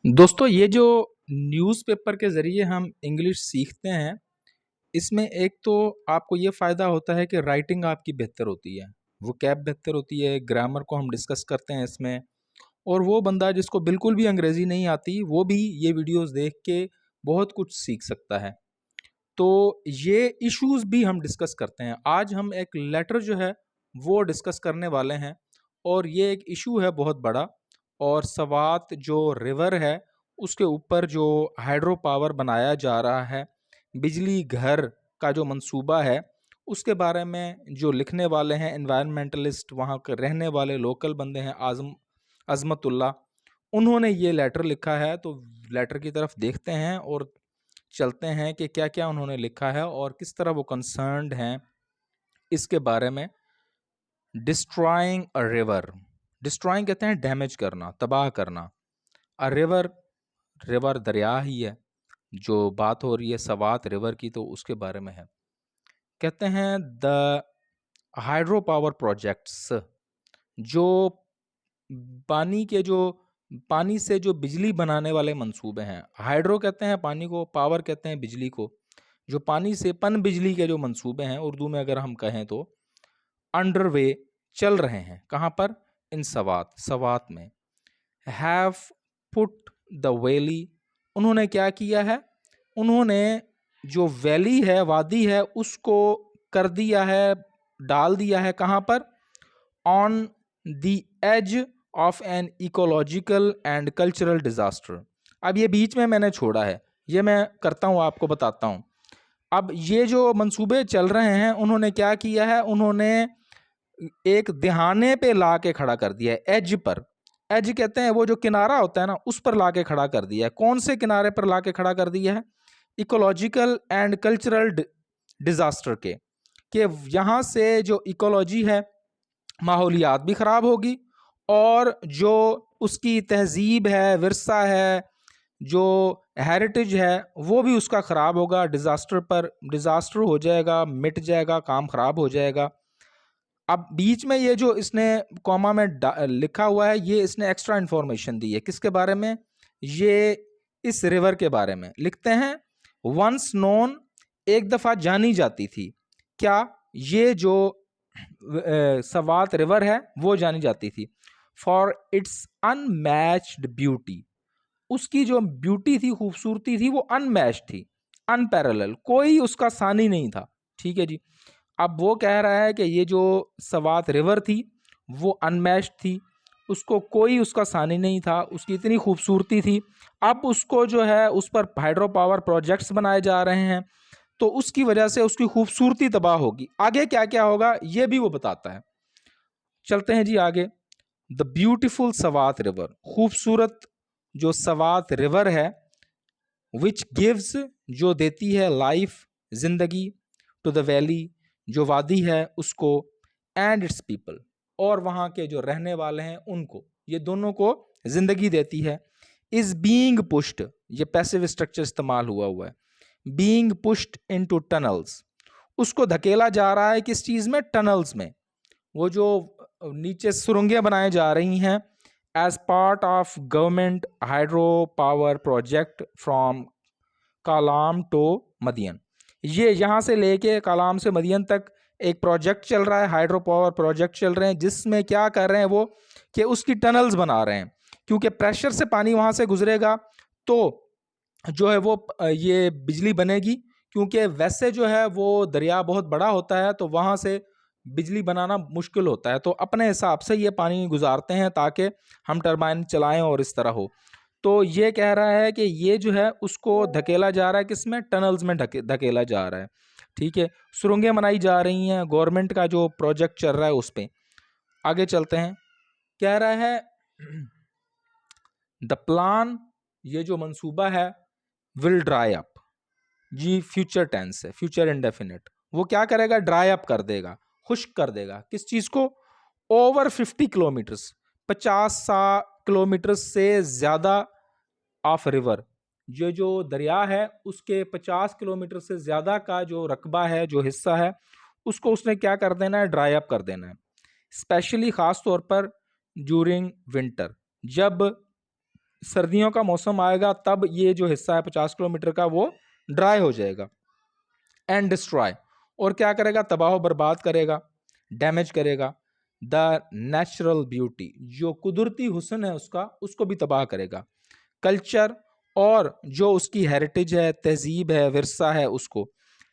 दोस्तों ये जो न्यूज़पेपर के ज़रिए हम इंग्लिश सीखते हैं, इसमें एक तो आपको ये फ़ायदा होता है कि राइटिंग आपकी बेहतर होती है, वोकैब बेहतर होती है, ग्रामर को हम डिस्कस करते हैं इसमें। और वो बंदा जिसको बिल्कुल भी अंग्रेज़ी नहीं आती, वो भी ये वीडियोज़ देख के बहुत कुछ सीख सकता है। तो ये इश्यूज़ भी हम डिस्कस करते हैं। आज हम एक लेटर जो है, वो डिस्कस करने वाले हैं और ये एक इश्यू है बहुत बड़ा। और स्वात जो रिवर है, उसके ऊपर जो हाइड्रो पावर बनाया जा रहा है, बिजली घर का जो मंसूबा है, उसके बारे में जो लिखने वाले हैं एनवायरनमेंटलिस्ट, वहाँ के रहने वाले लोकल बंदे हैं अज़मतुल्लाह, उन्होंने ये लेटर लिखा है। तो लेटर की तरफ देखते हैं और चलते हैं कि क्या-क्या उन्होंने लिखा है और किस तरह वो कंसर्न्ड हैं इसके बारे में। डिस्ट्रॉइंग अ रिवर, डिस्ट्रॉइंग कहते हैं डैमेज करना, तबाह करना। अ रिवर, रिवर दरिया ही है। जो बात हो रही है सवात रिवर की, तो उसके बारे में है। कहते हैं द हाइड्रो पावर प्रोजेक्ट्स, जो पानी के जो पानी से जो बिजली बनाने वाले मंसूबे हैं। हाइड्रो कहते हैं पानी को, पावर कहते हैं बिजली को। जो पानी से पन बिजली के जो मंसूबे हैं, उर्दू में अगर हम कहें तो अंडर वे, चल रहे हैं। कहाँ पर? इन सवात, सवात में। हैव पुट द वैली, उन्होंने क्या किया है? उन्होंने जो वैली है, वादी है, उसको कर दिया है, डाल दिया है। कहाँ पर? On the edge of an ecological and cultural disaster. अब ये बीच में मैंने छोड़ा है, ये मैं करता हूँ, आपको बताता हूँ। अब ये जो मंसूबे चल रहे हैं, उन्होंने क्या किया है? उन्होंने एक दहाने पे ला के खड़ा कर दिया है, एज पर। एज कहते हैं वो जो किनारा होता है ना, उस पर ला के खड़ा कर दिया है। कौन से किनारे पर ला के खड़ा कर दिया है? इकोलॉजिकल एंड कल्चरल डिजास्टर के, कि यहाँ से जो इकोलॉजी है, माहौलियात भी ख़राब होगी, और जो उसकी तहजीब है, विरसा है, जो हेरिटेज है, वो भी उसका ख़राब होगा। डिज़ास्टर पर डिज़ास्टर हो जाएगा, मिट जाएगा, काम ख़राब हो जाएगा। अब बीच में ये जो इसने कॉमा में लिखा हुआ है, ये इसने एक्स्ट्रा इन्फॉर्मेशन दी है। किसके बारे में? ये इस रिवर के बारे में लिखते हैं। वंस नोन, एक दफ़ा जानी जाती थी। क्या? ये जो सवात रिवर है, वो जानी जाती थी फॉर इट्स अनमैच्ड ब्यूटी। उसकी जो ब्यूटी थी, खूबसूरती थी, वो अनमैच्ड थी, अनपैरेलल, कोई उसका सानी नहीं था। ठीक है जी। अब वो कह रहा है कि ये जो सवात रिवर थी, वो अनमैच्ड थी, उसको कोई उसका सानी नहीं था, उसकी इतनी खूबसूरती थी। अब उसको जो है, उस पर हाइड्रो पावर प्रोजेक्ट्स बनाए जा रहे हैं, तो उसकी वजह से उसकी खूबसूरती तबाह होगी। आगे क्या क्या होगा, ये भी वो बताता है। चलते हैं जी आगे। द ब्यूटिफुल सवात रिवर, खूबसूरत जो सवात रिवर है, विच गिव्स, जो देती है लाइफ, जिंदगी, टू द वैली, जो वादी है उसको, एंड इट्स पीपल, और वहाँ के जो रहने वाले हैं उनको, ये दोनों को जिंदगी देती है। इज बीइंग पुश्ड, ये पैसिव स्ट्रक्चर इस्तेमाल हुआ है। बीइंग पुश्ड इनटू टनल्स, उसको धकेला जा रहा है किस चीज में? टनल्स में। वो जो नीचे सुरंगें बनाई जा रही हैं, as part of government hydro power project from Kalam to Madyan. ये यहाँ से लेके कालाम से मदियन तक एक प्रोजेक्ट चल रहा है, हाइड्रो पावर प्रोजेक्ट चल रहे हैं, जिसमें क्या कर रहे हैं वो, कि उसकी टनल्स बना रहे हैं। क्योंकि प्रेशर से पानी वहाँ से गुजरेगा, तो जो है वो ये बिजली बनेगी। क्योंकि वैसे जो है वो दरिया बहुत बड़ा होता है, तो वहाँ से बिजली बनाना मुश्किल होता है। तो अपने हिसाब से ये पानी गुजारते हैं ताकि हम टरबाइन चलाएं और इस तरह हो। तो ये कह रहा है कि ये जो है उसको धकेला जा रहा है किसमें? टनल्स में धकेला जा रहा है। ठीक है, सुरंगें बनाई जा रही हैं, गवर्नमेंट का जो प्रोजेक्ट चल रहा है उस पर। आगे चलते हैं। कह रहा है द प्लान, ये जो मंसूबा है, विल ड्राई अप, जी फ्यूचर टेंस है, फ्यूचर इंडेफिनिट। वो क्या करेगा? ड्राई अप कर देगा, खुश्क कर देगा। किस चीज को? ओवर 50 किलोमीटर्स, 50 किलोमीटर से ज्यादा ऑफ रिवर, ये जो दरिया है उसके 50 किलोमीटर से ज्यादा का जो रकबा है, जो हिस्सा है, उसको उसने क्या कर देना है? ड्राई अप कर देना है। स्पेशली खास तौर पर ड्यूरिंग विंटर, जब सर्दियों का मौसम आएगा तब ये जो हिस्सा है 50 किलोमीटर का वो ड्राई हो जाएगा। एंड डिस्ट्रॉय, और क्या करेगा, तबाह बर्बाद करेगा, डैमेज करेगा। द नेचुरल ब्यूटी, जो कुदरती हुस्न है उसका, उसको भी तबाह करेगा। कल्चर, और जो उसकी हेरिटेज है, तहजीब है, विरसा है उसको।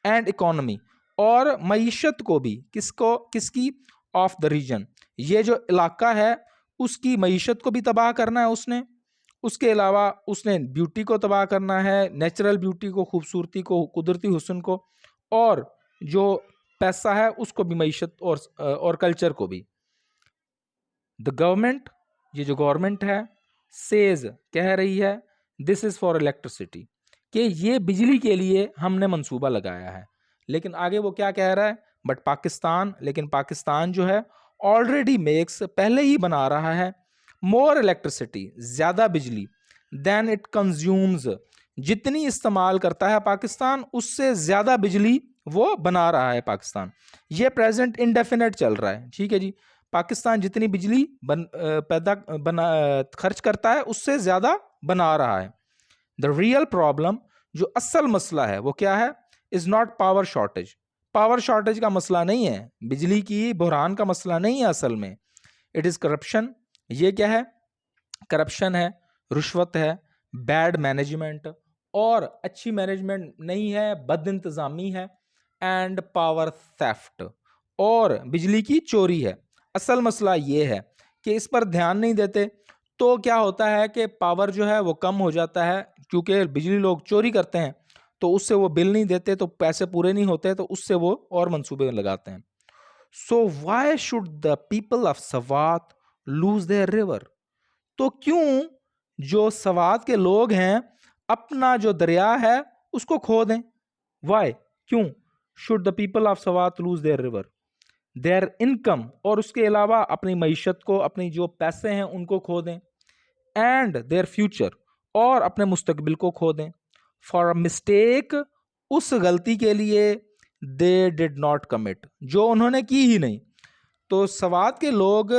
एंड इकोनॉमी, और मईशत को भी, किसको, किसकी, ऑफ द रीजन, ये जो इलाका है उसकी मईशत को भी तबाह करना है उसने। उसके अलावा उसने ब्यूटी को तबाह करना है, नेचुरल ब्यूटी को, खूबसूरती को, कुदरती हुस्न को, और जो पैसा है उसको भी, मईशत और कल्चर को भी। द गवर्नमेंट, ये जो गवर्नमेंट है, सेज, कह रही है, दिस इज फॉर इलेक्ट्रिसिटी, कि ये बिजली के लिए हमने मंसूबा लगाया है। लेकिन आगे वो क्या कह रहा है, बट पाकिस्तान, लेकिन पाकिस्तान जो है ऑलरेडी मेक्स, पहले ही बना रहा है, मोर इलेक्ट्रिसिटी, ज्यादा बिजली, देन इट कंज्यूम्स, जितनी इस्तेमाल करता है पाकिस्तान उससे ज्यादा बिजली वो बना रहा है पाकिस्तान। ये प्रेजेंट इंडेफिनेट चल रहा है, ठीक है जी। पाकिस्तान जितनी बिजली खर्च करता है उससे ज्यादा बना रहा है। द रियल प्रॉब्लम, जो असल मसला है वो क्या है, is not power shortage, power shortage का मसला नहीं है, बिजली की बहरान का मसला नहीं है असल में। इट इज करप्शन, ये क्या है, करप्शन है, रुश्वत है, बैड मैनेजमेंट, और अच्छी मैनेजमेंट नहीं है, बद इंतजामी है, एंड पावर थेफ्ट, और बिजली की चोरी है। असल मसला ये है कि इस पर ध्यान नहीं देते तो क्या होता है कि पावर जो है वो कम हो जाता है, क्योंकि बिजली लोग चोरी करते हैं तो उससे वो बिल नहीं देते, तो पैसे पूरे नहीं होते, तो उससे वो और मंसूबे लगाते हैं। So why should the people of Swat lose their river, तो क्यों जो सवात के लोग हैं अपना जो दरिया है उसको खो दें, वाई, क्यों, should the people of Swat lose their river, there income, और उसके अलावा अपनी मईशत को, अपनी जो पैसे हैं उनको खो दें, एंड देयर फ्यूचर, और अपने मुस्तकबिल को खो दें, फॉर अ मिस्टेक, उस गलती के लिए, दे डिड नॉट कमिट, जो उन्होंने की ही नहीं। तो सवात के लोग,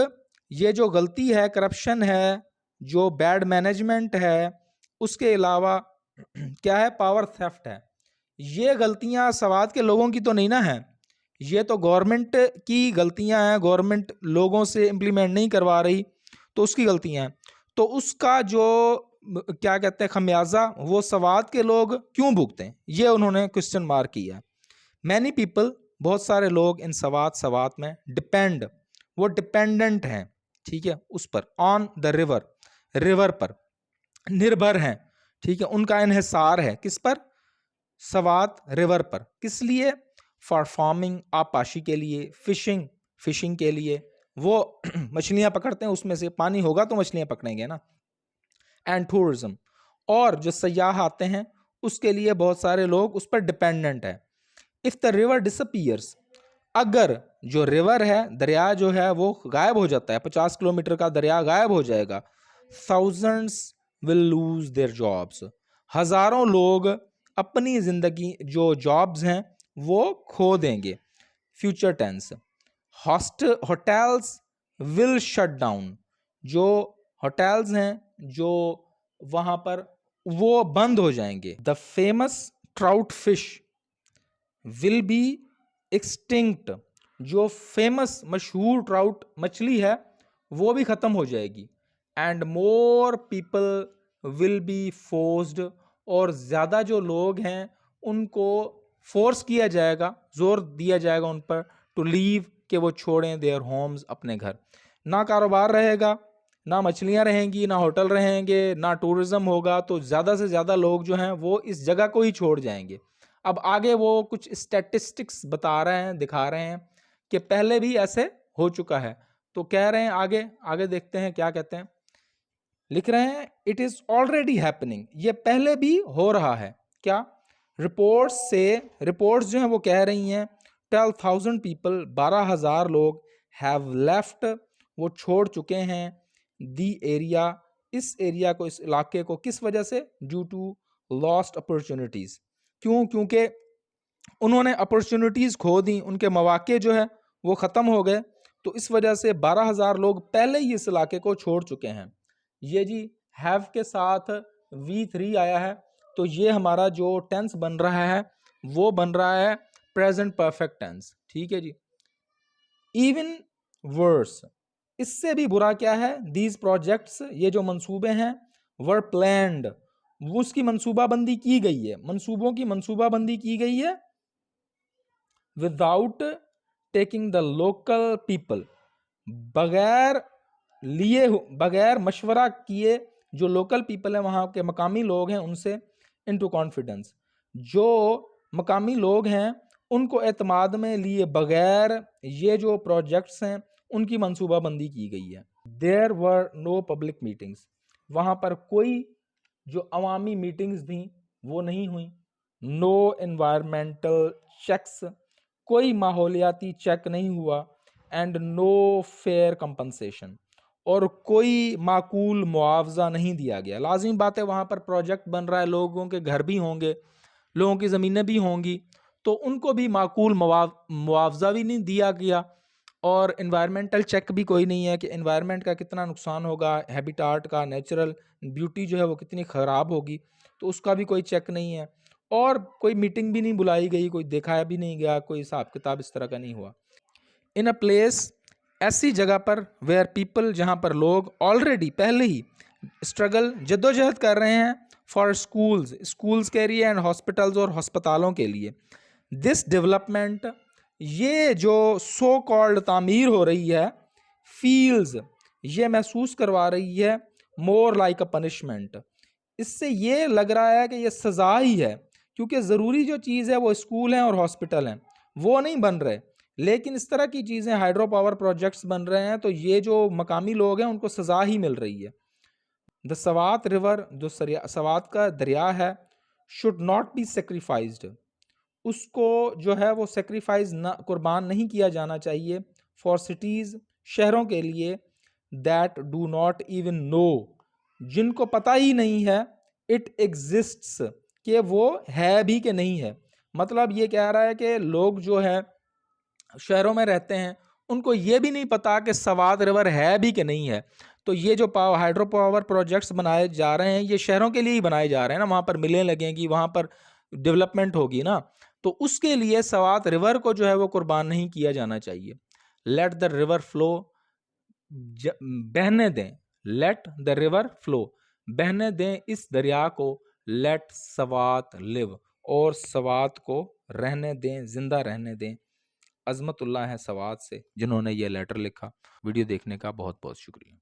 ये जो गलती है, करप्शन है, जो बैड मैनेजमेंट है, उसके अलावा क्या है, पावर थेफ्ट है, ये गलतियां सवात के लोगों की तो नहीं ना है, ये तो गवर्नमेंट की गलतियां हैं, गवर्नमेंट लोगों से इम्प्लीमेंट नहीं करवा रही तो उसकी गलतियां हैं। तो उसका जो क्या कहते हैं खमियाजा, वो सवात के लोग क्यों भुगते हैं, ये उन्होंने क्वेश्चन मार्क किया। मैनी पीपल, बहुत सारे लोग, इन सवात में, डिपेंड, वो डिपेंडेंट हैं, ठीक है, उस पर, ऑन द रिवर, रिवर पर निर्भर हैं, ठीक है, उनका इन्हिसार है किस पर, सवात रिवर पर, किस लिए, फॉर फार्मिंग, आपाशी के लिए, फिशिंग, फिशिंग के लिए, वो मछलियां पकड़ते हैं, उसमें से पानी होगा तो मछलियां पकड़ेंगे ना, एंड टूरिज्म, और जो सयाह आते हैं उसके लिए बहुत सारे लोग उस पर डिपेंडेंट है। इफ द रिवर डिसअपीयर्स, अगर जो रिवर है, दरिया जो है वो गायब हो जाता है, 50 किलोमीटर का दरिया गायब हो जाएगा, thousands will lose their jobs, हजारों लोग अपनी जिंदगी, जो जॉब्स हैं वो खो देंगे। Future tense, hotels will shut down, जो होटल्स हैं जो वहां पर, वो बंद हो जाएंगे। The famous trout fish will be extinct, जो फेमस मशहूर ट्राउट मछली है वो भी खत्म हो जाएगी। And more people will be forced, और ज्यादा जो लोग हैं उनको फोर्स किया जाएगा, जोर दिया जाएगा उन पर, टू लीव, कि वो छोड़ें देयर होम्स, अपने घर। ना कारोबार रहेगा, ना मछलियां रहेंगी, ना होटल रहेंगे, ना टूरिज्म होगा, तो ज़्यादा से ज़्यादा लोग जो हैं वो इस जगह को ही छोड़ जाएंगे। अब आगे वो कुछ स्टैटिस्टिक्स बता रहे हैं, दिखा रहे हैं कि पहले भी ऐसे हो चुका है, तो कह रहे हैं आगे आगे देखते हैं क्या कहते हैं। लिख रहे हैं इट इज़ ऑलरेडी हैपनिंग, ये पहले भी हो रहा है। क्या, रिपोर्ट्स जो हैं वो कह रही हैं 12,000 पीपल, 12,000 लोग, हैव लेफ्ट, वो छोड़ चुके हैं, दी एरिया, इस एरिया को, इस इलाके को, किस वजह से, ड्यू टू लॉस्ट अपॉर्चुनिटीज़, क्यों, क्योंकि उन्होंने अपॉर्चुनिटीज़ खो दी, उनके मौके जो है वो ख़त्म हो गए, तो इस वजह से 12,000 लोग पहले ही इस इलाके को छोड़ चुके हैं। ये जी हैव के साथ V3 आया है, तो ये हमारा जो टेंस बन रहा है वो बन रहा है प्रेजेंट परफेक्ट टेंस। ठीक है जी। इवन वर्स, इससे भी बुरा क्या है, दीज प्रोजेक्ट्स, ये जो मंसूबे हैं, वर प्लान्ड, वो उसकी मंसूबाबंदी की गई है, मंसूबों की मंसूबाबंदी की गई है without taking the local people, बगैर लिए, बगैर मशवरा किए जो लोकल पीपल है, वहाँ के मकामी लोग हैं, उनसे इनटू कॉन्फिडेंस, जो मकामी लोग हैं उनको एतमाद में लिए बगैर ये जो प्रोजेक्ट्स हैं उनकी मंसूबाबंदी की गई है। There were no public meetings, वहाँ पर कोई जो अवामी मीटिंग्स थी वो नहीं हुई। नो एनवायरमेंटल चेक्स, कोई माहौलियाती चेक नहीं हुआ। एंड नो फेयर कंपनसेशन, और कोई माकूल मुआवजा नहीं दिया गया। लाजिम बात है, वहाँ पर प्रोजेक्ट बन रहा है, लोगों के घर भी होंगे, लोगों की ज़मीनें भी होंगी, तो उनको भी माकूल मुआवजा भी नहीं दिया गया। और इन्वायरमेंटल चेक भी कोई नहीं है कि इन्वायरमेंट का कितना नुकसान होगा, हैबिटाट का नेचुरल ब्यूटी जो है वो कितनी ख़राब होगी, तो उसका भी कोई चेक नहीं है। और कोई मीटिंग भी नहीं बुलाई गई, कोई दिखाया भी नहीं गया, कोई हिसाब किताब इस तरह का नहीं हुआ। इन अ प्लेस, ऐसी जगह पर, वेयर पीपल, जहाँ पर लोग ऑलरेडी पहले ही स्ट्रगल, जद्दोजहद कर रहे हैं, फॉर स्कूल्स, स्कूल्स के लिए, एंड हॉस्पिटल्स, और अस्पतालों के लिए। दिस डेवलपमेंट, ये जो सो कॉल्ड तामीर हो रही है, फील्स, ये महसूस करवा रही है, मोर लाइक अ पनिशमेंट, इससे ये लग रहा है कि ये सज़ा ही है, क्योंकि ज़रूरी जो चीज़ है वो स्कूल हैं और हॉस्पिटल हैं, वो नहीं बन रहे, लेकिन इस तरह की चीज़ें, हाइड्रो पावर प्रोजेक्ट्स बन रहे हैं, तो ये जो मकामी लोग हैं उनको सज़ा ही मिल रही है। द सवात रिवर, जो सवात का दरिया है, शुड नॉट बी सेक्रीफाइज्ड, उसको जो है वो सेक्रीफाइस ना, कुर्बान नहीं किया जाना चाहिए, फॉर सिटीज़, शहरों के लिए, that do not even know, जिनको पता ही नहीं है, इट एग्जिस्ट्स, कि वो है भी कि नहीं है। मतलब ये कह रहा है कि लोग जो है शहरों में रहते हैं, उनको ये भी नहीं पता कि सवात रिवर है भी कि नहीं है। तो ये जो हाइड्रो पावर प्रोजेक्ट्स बनाए जा रहे हैं, ये शहरों के लिए ही बनाए जा रहे हैं ना, वहाँ पर मिलें लगेंगी, वहाँ पर डेवलपमेंट होगी ना, तो उसके लिए सवात रिवर को जो है वो कुर्बान नहीं किया जाना चाहिए। लेट द रिवर फ्लो, बहने दें, लेट द रिवर फ्लो, बहने दें इस दरिया को, लेट सवात लिव, और सवात को रहने दें, जिंदा रहने दें। अजमतुल्लाह है सवात से, जिन्होंने ये लेटर लिखा। वीडियो देखने का बहुत बहुत शुक्रिया।